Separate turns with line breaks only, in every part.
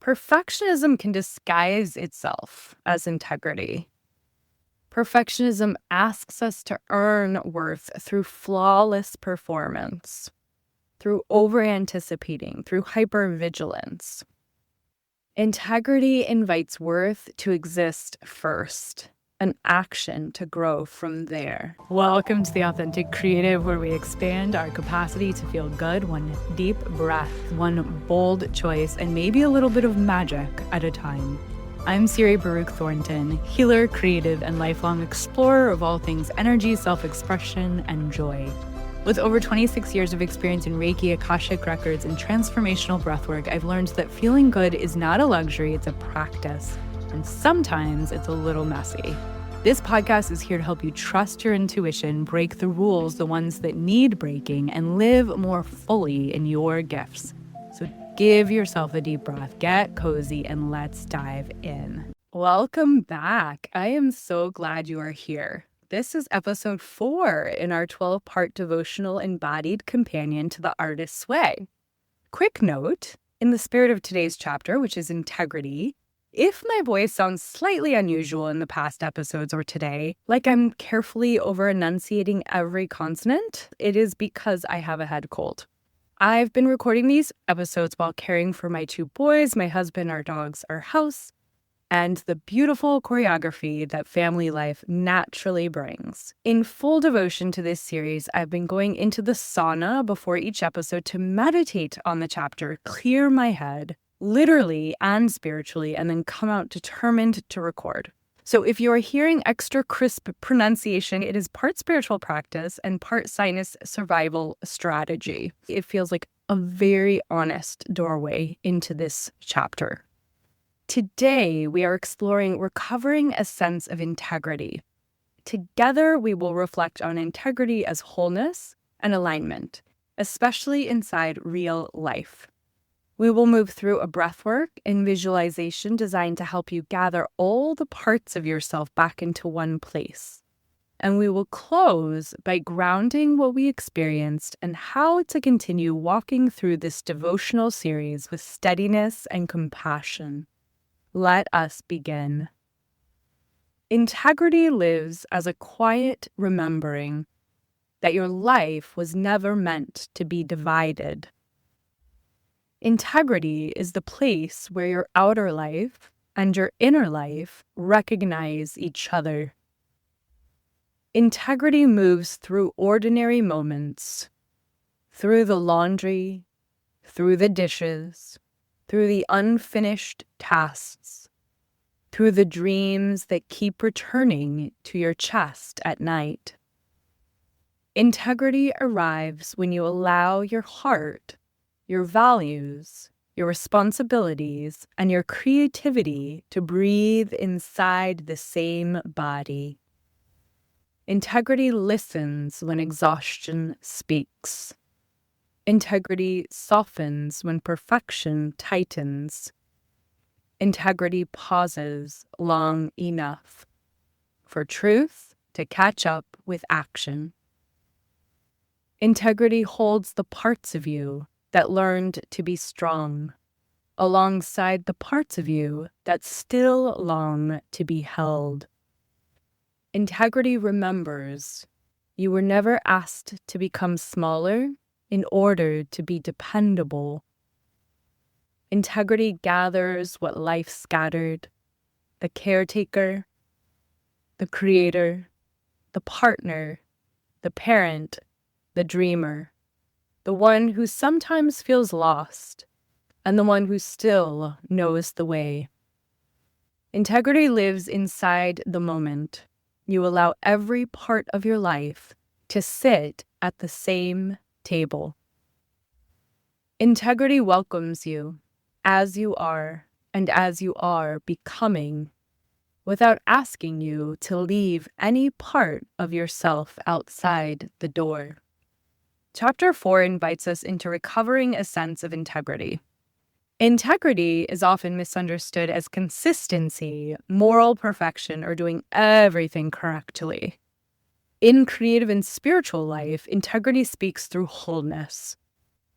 Perfectionism can disguise itself as integrity. Perfectionism asks us to earn worth through flawless performance, through over-anticipating, through hypervigilance. Integrity invites worth to exist first, an action to grow from there. Welcome to The Authentic Creative, where we expand our capacity to feel good one deep breath, one bold choice, and maybe a little bit of magic at a time. I'm Siri Baruch Thornton, healer, creative, and lifelong explorer of all things energy, self-expression, and joy. With over 26 years of experience in Reiki, Akashic Records, and transformational breathwork, I've learned that feeling good is not a luxury, it's a practice. And sometimes it's a little messy. This podcast is here to help you trust your intuition, break the rules, the ones that need breaking, and live more fully in your gifts. So give yourself a deep breath, get cozy, and let's dive in. Welcome back. I am so glad you are here. This is episode 4 in our 12-part devotional Embodied companion to the Artist's Way. Quick note, in the spirit of today's chapter, which is integrity, if my voice sounds slightly unusual in the past episodes or today, like I'm carefully over-enunciating every consonant, it is because I have a head cold. I've been recording these episodes while caring for my 2 boys, my husband, our dogs, our house, and the beautiful choreography that family life naturally brings. In full devotion to this series, I've been going into the sauna before each episode to meditate on the chapter, clear my head, literally and spiritually, and then come out determined to record. So if you're hearing extra crisp pronunciation, it is part spiritual practice and part sinus survival strategy. It feels like a very honest doorway into this chapter. Today, we are exploring recovering a sense of integrity. Together, we will reflect on integrity as wholeness and alignment, especially inside real life. We will move through a breathwork and visualization designed to help you gather all the parts of yourself back into one place. And we will close by grounding what we experienced and how to continue walking through this devotional series with steadiness and compassion. Let us begin. Integrity lives as a quiet remembering that your life was never meant to be divided. Integrity is the place where your outer life and your inner life recognize each other. Integrity moves through ordinary moments, through the laundry, through the dishes, through the unfinished tasks, through the dreams that keep returning to your chest at night. Integrity arrives when you allow your heart, your values, your responsibilities, and your creativity to breathe inside the same body. Integrity listens when exhaustion speaks. Integrity softens when perfection tightens. Integrity pauses long enough for truth to catch up with action. Integrity holds the parts of you that learned to be strong, alongside the parts of you that still long to be held. Integrity remembers you were never asked to become smaller in order to be dependable. Integrity gathers what life scattered: the caretaker, the creator, the partner, the parent, the dreamer, the one who sometimes feels lost, and the one who still knows the way. Integrity lives inside the moment. You allow every part of your life to sit at the same table. Integrity welcomes you as you are and as you are becoming, without asking you to leave any part of yourself outside the door. Chapter 4 invites us into recovering a sense of integrity. Integrity is often misunderstood as consistency, moral perfection, or doing everything correctly. In creative and spiritual life, integrity speaks through wholeness.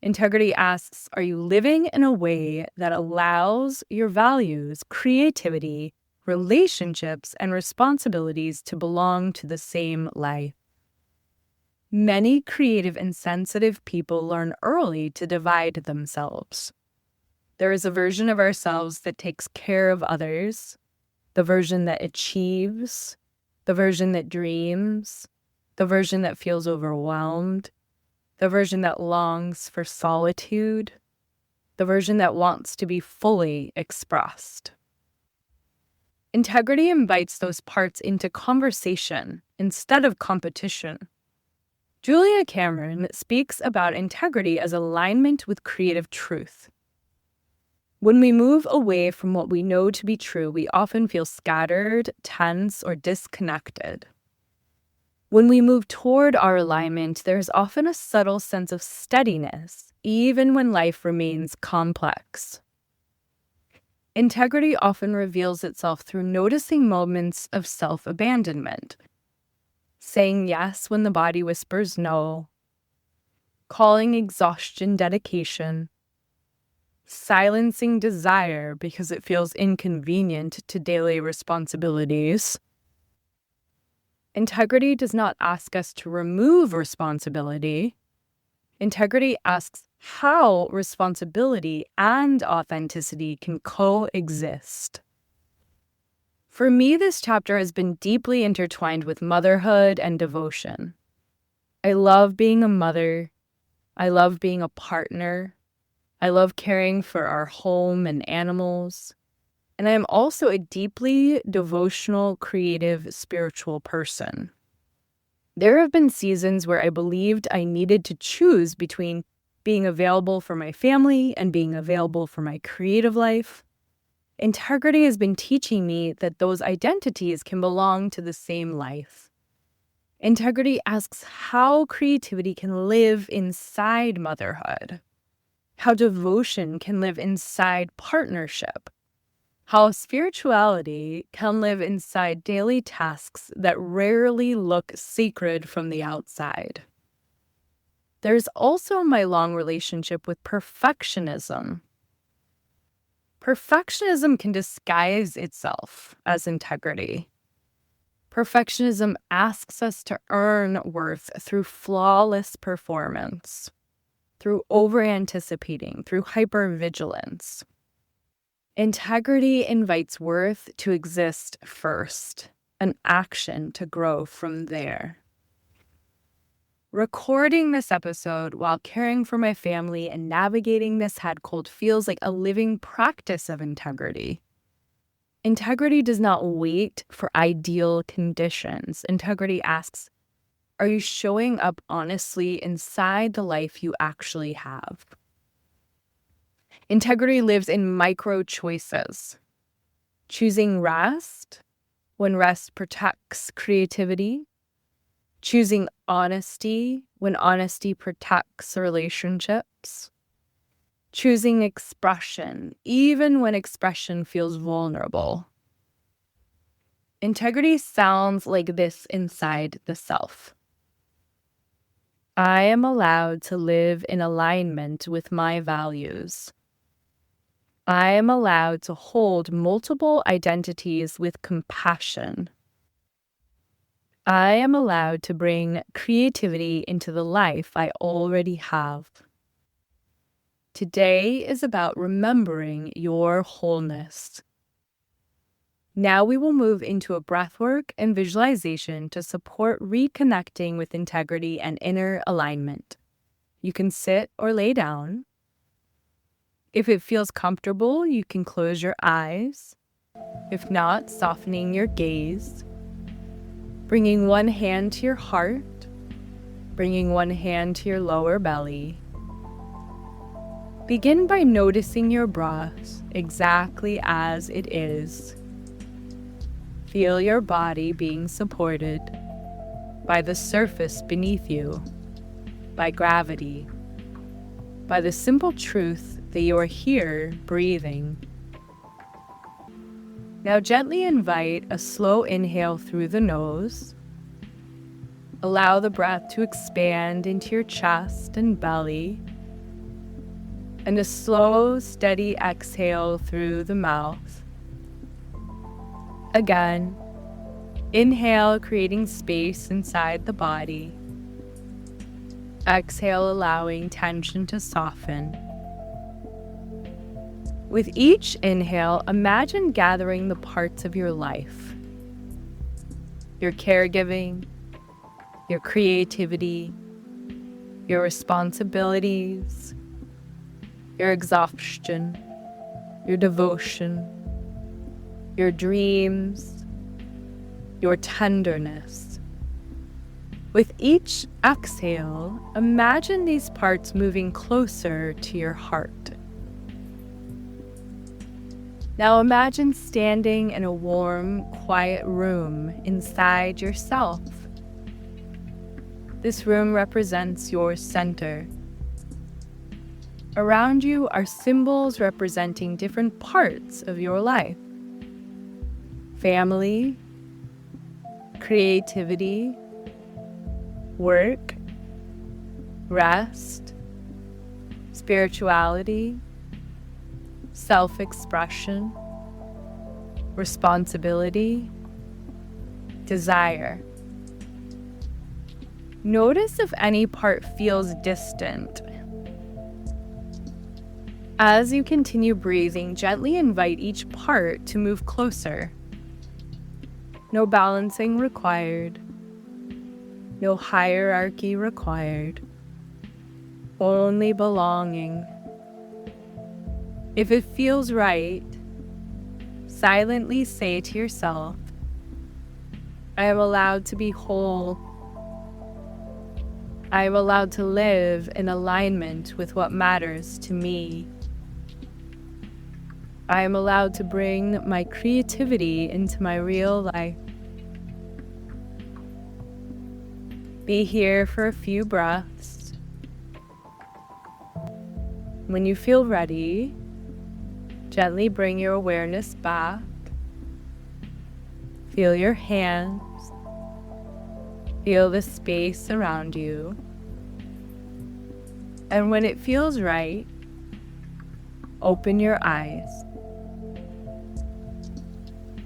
Integrity asks, are you living in a way that allows your values, creativity, relationships, and responsibilities to belong to the same life? Many creative and sensitive people learn early to divide themselves. There is a version of ourselves that takes care of others, the version that achieves, the version that dreams, the version that feels overwhelmed, the version that longs for solitude, the version that wants to be fully expressed. Integrity invites those parts into conversation instead of competition. Julia Cameron speaks about integrity as alignment with creative truth. When we move away from what we know to be true, we often feel scattered, tense, or disconnected. When we move toward our alignment, there is often a subtle sense of steadiness, even when life remains complex. Integrity often reveals itself through noticing moments of self-abandonment, saying yes when the body whispers no, calling exhaustion dedication, silencing desire because it feels inconvenient to daily responsibilities. Integrity does not ask us to remove responsibility. Integrity asks how responsibility and authenticity can coexist. For me, this chapter has been deeply intertwined with motherhood and devotion. I love being a mother. I love being a partner. I love caring for our home and animals. And I am also a deeply devotional, creative, spiritual person. There have been seasons where I believed I needed to choose between being available for my family and being available for my creative life. Integrity has been teaching me that those identities can belong to the same life. Integrity asks how creativity can live inside motherhood, how devotion can live inside partnership, how spirituality can live inside daily tasks that rarely look sacred from the outside. There's also my long relationship with perfectionism. Perfectionism can disguise itself as integrity. Perfectionism asks us to earn worth through flawless performance, through over-anticipating, through hypervigilance. Integrity invites worth to exist first, an action to grow from there. Recording this episode while caring for my family and navigating this head cold feels like a living practice of integrity. Integrity does not wait for ideal conditions. Integrity asks, are you showing up honestly inside the life you actually have? Integrity lives in micro choices. Choosing rest when rest protects creativity. Choosing honesty when honesty protects relationships. Choosing expression even when expression feels vulnerable. Integrity sounds like this inside the self. I am allowed to live in alignment with my values. I am allowed to hold multiple identities with compassion. I am allowed to bring creativity into the life I already have. Today is about remembering your wholeness. Now we will move into a breathwork and visualization to support reconnecting with integrity and inner alignment. You can sit or lay down. If it feels comfortable, you can close your eyes. If not, softening your gaze. Bringing one hand to your heart. Bringing one hand to your lower belly. Begin by noticing your breath exactly as it is. Feel your body being supported by the surface beneath you, by gravity, by the simple truth that you are here breathing. Now gently invite a slow inhale through the nose. Allow the breath to expand into your chest and belly. and a slow, steady exhale through the mouth. Again, inhale, creating space inside the body. Exhale, allowing tension to soften. With each inhale, imagine gathering the parts of your life: your caregiving, your creativity, your responsibilities, your exhaustion, your devotion, your dreams, your tenderness. With each exhale, imagine these parts moving closer to your heart. Now imagine standing in a warm, quiet room inside yourself. This room represents your center. Around you are symbols representing different parts of your life: family, creativity, work, rest, spirituality, self-expression, responsibility, desire. Notice if any part feels distant. As you continue breathing, gently invite each part to move closer. No balancing required. No hierarchy required. Only belonging. If it feels right, silently say to yourself, I am allowed to be whole. I am allowed to live in alignment with what matters to me. I am allowed to bring my creativity into my real life. Be here for a few breaths. When you feel ready, gently bring your awareness back. Feel your hands. Feel the space around you. And when it feels right, open your eyes.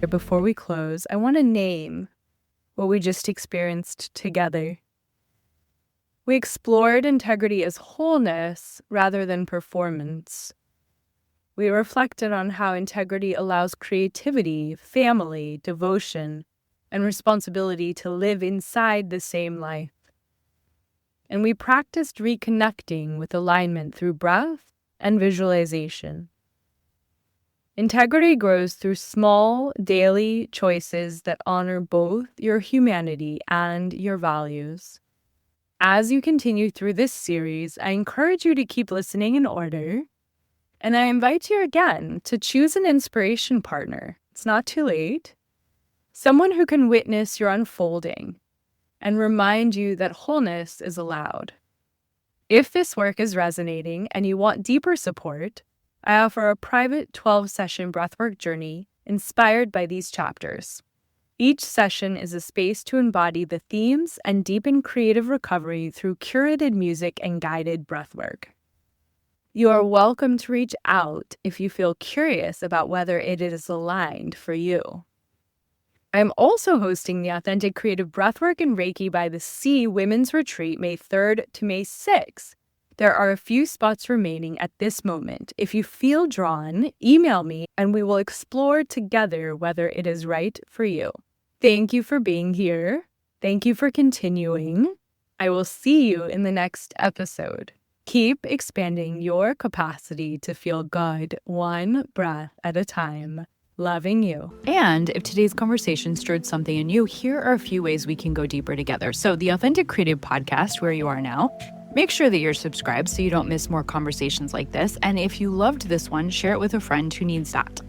Before we close, I want to name what we just experienced together. We explored integrity as wholeness rather than performance. We reflected on how integrity allows creativity, family, devotion, and responsibility to live inside the same life. And we practiced reconnecting with alignment through breath and visualization. Integrity grows through small, daily choices that honor both your humanity and your values. As you continue through this series, I encourage you to keep listening in order, and I invite you again to choose an inspiration partner. It's not too late. Someone who can witness your unfolding and remind you that wholeness is allowed. If this work is resonating and you want deeper support, I offer a private 12-session breathwork journey inspired by these chapters. Each session is a space to embody the themes and deepen creative recovery through curated music and guided breathwork. You are welcome to reach out if you feel curious about whether it is aligned for you. I'm also hosting the Authentic Creative Breathwork and Reiki by the Sea Women's Retreat May 3rd to May 6th. There are a few spots remaining at this moment. If you feel drawn, email me and we will explore together whether it is right for you. Thank you for being here. Thank you for continuing. I will see you in the next episode. Keep expanding your capacity to feel good, one breath at a time. Loving you.
And if today's conversation stirred something in you, here are a few ways we can go deeper together. So the Authentic Creative Podcast, where you are now, make sure that you're subscribed so you don't miss more conversations like this. And if you loved this one, share it with a friend who needs that.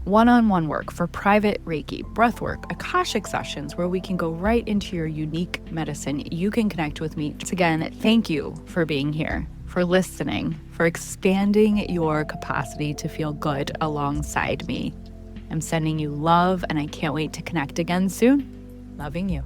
One-on-one work for private Reiki, breathwork, Akashic sessions where we can go right into your unique medicine. You can connect with me. Once again, thank you for being here, for listening, for expanding your capacity to feel good alongside me. I'm sending you love and I can't wait to connect again soon. Loving you.